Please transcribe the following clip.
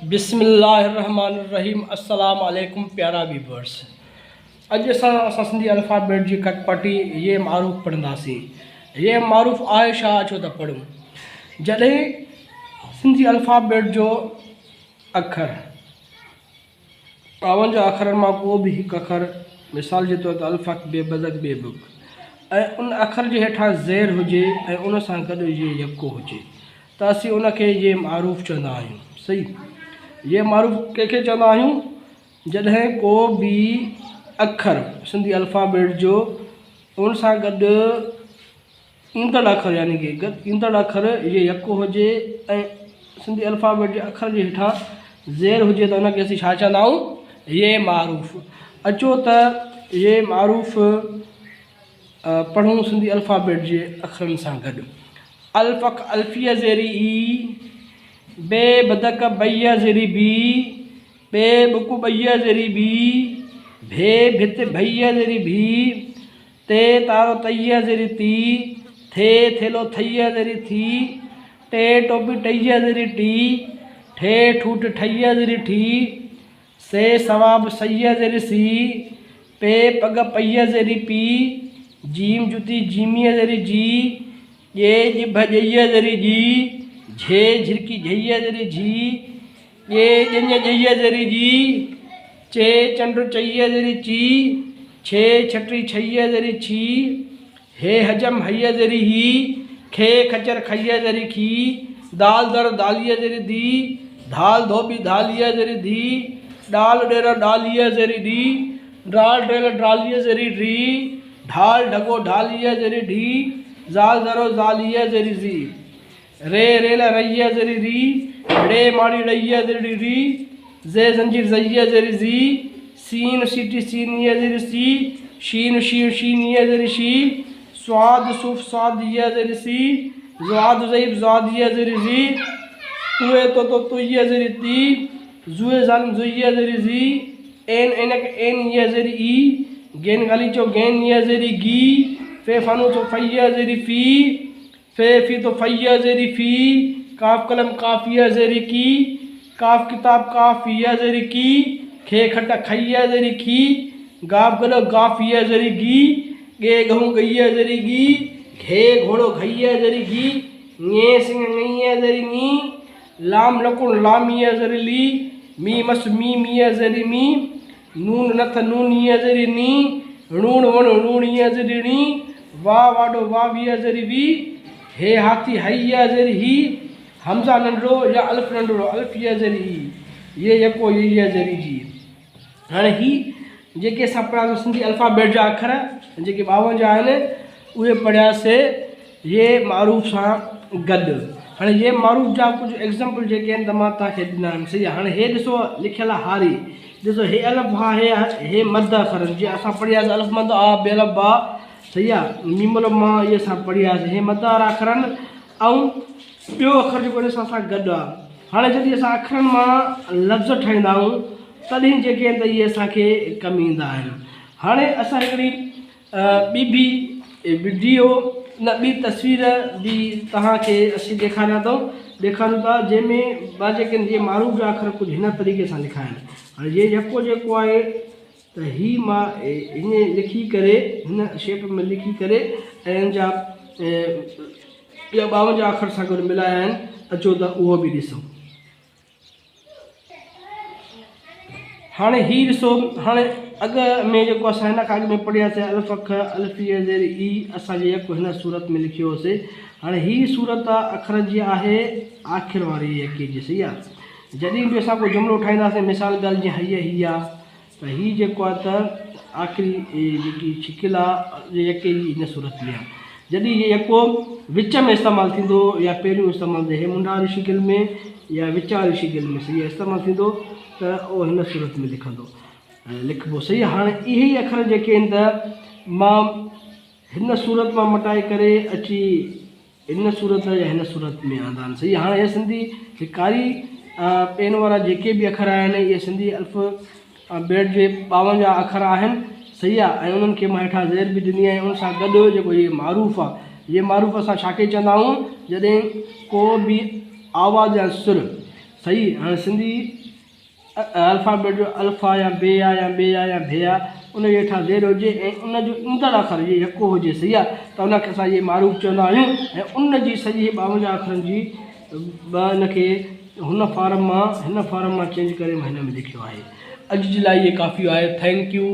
बिस्मिल्लाहिर्रहमानिर्रहीम। अस्सलाम वालेकुम प्यारा व्यूवर्स। अॼु असां सिंधी अल्फ़ाबेट जी कटपटी ये मारूफ़ पढ़ंदासीं। ये मारूफ़ आहे छा अचो त पढ़ूं। जॾहिं सिंधी अल्फ़ाबेट जो अखर 52 अखरनि मां को बि हिकु अखर, मिसाल जे तौर ते अल्फ़ बेबज़क बेबुक ऐं उन अखर जे हेठां ज़ेर हुजे ऐं उन सां गॾु ये यको हुजे त असीं उनखे ये मारूफ़ चवंदा आहियूं। सही, ये मारूफ़ कंहिंखे चवंदा आहियूं जॾहिं को बि अखर सिंधी अल्फ़ाबेट जो उन सां गॾु ईंदड़ अखर यानी कि ईंदड़ अखर ये यको हुजे ऐं सिंधी अल्फ़ाबेट जे अखर जे हेठां ज़ेर हुजे त उनखे असीं छा चवंदा आहियूं, ये मारूफ़। अचो त ये मारूफ़ पढ़ूं सिंधी अल्फ़ाबेट जे अखरनि सां गॾु। अल्फ़क अल्फ़िया ज़ेरी ई, बे बदक बैया ज़ेरी बी, बे बुक बैया ज़ेरी बी, भे भित भैया ज़ेरी भी, ते तारो तैया ज़ेरी ती, थे थेलो थैया ज़ेरी थी, टे टोपी टैया ज़ेरी टी, ठे ठूठ ठैया ज़ेरी ठी, से सवाब सैया ज़ेरी सी, पे पग पैया ज़ेरी पी, जीम जुती जीमिया ज़ेरी जी, ये जिभ जैया ज़ेरी जी, झे झिरकी झैया ज़ेरी झी, ये जंज जैया ज़ेरी जी, चे चंड चैया ज़ेरी ची, छे छटी छैया ज़ेरी छी, हे हजम हैया ज़ेरी ही, खे खचर खैया ज़ेरी खी, दाल दर दालिया ज़ेरी दी, धाल धोबी धालिया ज़ेरी धी, डाल डेर डालिया ज़ेरी दी, डाल डेर डालिया ज़ेरी डी, ढाल ढगो ढालिया ज़ेरी ढी, ज़ाल दरो ज़ालिया ज़ेरी ज़ी, रे रेला रैया ज़ेरी री, रे माड़ी रैया ज़ेरी री, जे जंजीर ज़ैया ज़ेरी ज़ी, सीन सीटी सीनिया ज़ेरी सी, शीन शीन शीनिया ज़ेरी शी, स्वाद सुफ स्वादिया ज़ेरी सी, ज़्वाद ज़ैब ज़्वादिया ज़ेरी ज़ी, तुए तो तुया ज़ेरी ती, जुए जालिम जुइया ज़ेरी ज़ी, एन एनक एन या ज़ेरी ई, गेन गाली चो गेन या ज़ेरी गी, फे फानू तो फैया ज़ेरी फी, फे फी तो फैया ज़ेरी फी, काफ कलम काफिया ज़ेरी की, काफ किताब काफिया ज़ेरी की, खे खट्टा खैया ज़ेरी खी, गाफ गलो गाफिया ज़ेरी गी, गे गहूँ गैया ज़ेरी गी, घे घोड़ो घैया ज़ेरी घी, ङे सिंह ङैया ज़ेरी नी, लाम लकुण लामिया ज़ेरी ली, मी मस मी मिया ज़ेरी मी, नून नथ नूनिया ज़ेरी नी, णूण वण णूणिया ज़ेरी णी, वाह वाडो वाविया ज़ेरी वी, हे हाथी हैया ज़ेरी ही, हमज़ा नंढड़ो या अल्फ़ नंढड़ो अल्फ़िया ज़ेरी ही, ये यको यैया ज़ेरी जी। हाणे ही जेके असां पढ़ियासीं सिंधी अल्फ़ाबेट जा अखर जेके 52 आहिनि उहे पढ़ियासीं ये मारूफ़ सां गॾु। हाणे ये मारूफ़ जा कुझु एग्ज़ाम्पल जेके आहिनि त मां तव्हांखे ॾिना आहिनि। सही आहे। हाणे हे ॾिसो लिखियलु आहे हारी, ॾिसो हे अलिफ़ हा हे मद अखर जीअं असां पढ़ियासीं अलिफ़ मद आ बे अलिफ़ बा। सही आहे। मीम अलिफ़ मां इहे असां पढ़ियासीं, हे मद वारा अखर आहिनि। ऐं ॿियो अखर जेको ॾिसो असां गॾु आहे। हाणे जॾहिं असां अखरनि मां लफ़्ज़ ठाहींदा आहियूं तॾहिं जेके आहिनि त इहे असांखे कमु ईंदा आहिनि। हाणे असां हिकिड़ी ॿी बि वीडियो न ॿी तस्वीर बि तव्हांखे असीं ॾेखारियूं था जंहिंमें ॿ जेके आहिनि जीअं मारूफ़ जा अखर कुझु हिन तरीक़े सां लिखा आहिनि। हाणे ये यको जेको आहे त ही मां हीअं लिखी करे हिन शेप में लिखी करे ऐं हिन जा ॿिया 52 अखर सां गॾु मिलाया आहिनि। अचो त उहो बि ॾिसूं। हाणे ही ॾिसो, हाणे अॻु में जेको असां हिन खां अॻु में पढ़ियासीं अल्फ़ अल्फ़िया ज़ेरी ई, असांजे यको हिन सूरत में लिखियो होसीं। हाणे ही सूरत अखर जी आहे आख़िर वारी यके जी। सही आहे। जॾहिं बि असां को जुमिलो ठाहींदासीं मिसाल ॻाल्हि जीअं हीअ ही आहे त ही जेको आहे त आख़िरी जेकी शिकिल आहे यके जी हिन सूरत में आहे। जॾहिं ये यको विच में इस्तेमालु थींदो या पहिरियों इस्तेमालु थिए हे मुंडा वारी शिकिल में या विच वारी शिकिल में सही आहे इस्तेमालु थींदो त उहो हिन सूरत में लिखिबो। सही आहे। हाणे इहे ई अखर जेके आहिनि त मां हिन सूरत मां मटाए करे अची हिन सूरत या हिन सूरत में आंदा आहिनि। सही आहे। हाणे इहे सिंधी कारी पेन वारा जेके बि अखर आहिनि इहे सिंधी अल्फ़ाबेट जे 52 अखर आहिनि। सही आहे। ऐं उन्हनि खे मां हेठां ज़ेर बि ॾिनी आहे। उन सां गॾु जेको ये मारूफ़ आहे, ये मारूफ़ असां छा खे चवंदा आहियूं जॾहिं को बि आवाज़ या सुर सही। हाँ सिंधी अल्फ़ाबेट जो अल्फ़ा या बे आहे या बे आहे या भे आहे उन जे हेठां ज़ेर हुजे ऐं उन जो ईंदड़ अख़र जे यको हुजे, सही आहे, त उनखे असां इहे मारूफ़ चवंदा आहियूं। ऐं उन जी सॼी 52 अख़रनि जी इनखे हुन फॉर्म मां हिन फॉर्म मां चेंज करे मां हिन में लिखियो आहे। अॼु जे लाइ इहे काफ़ी आहे। Thank U.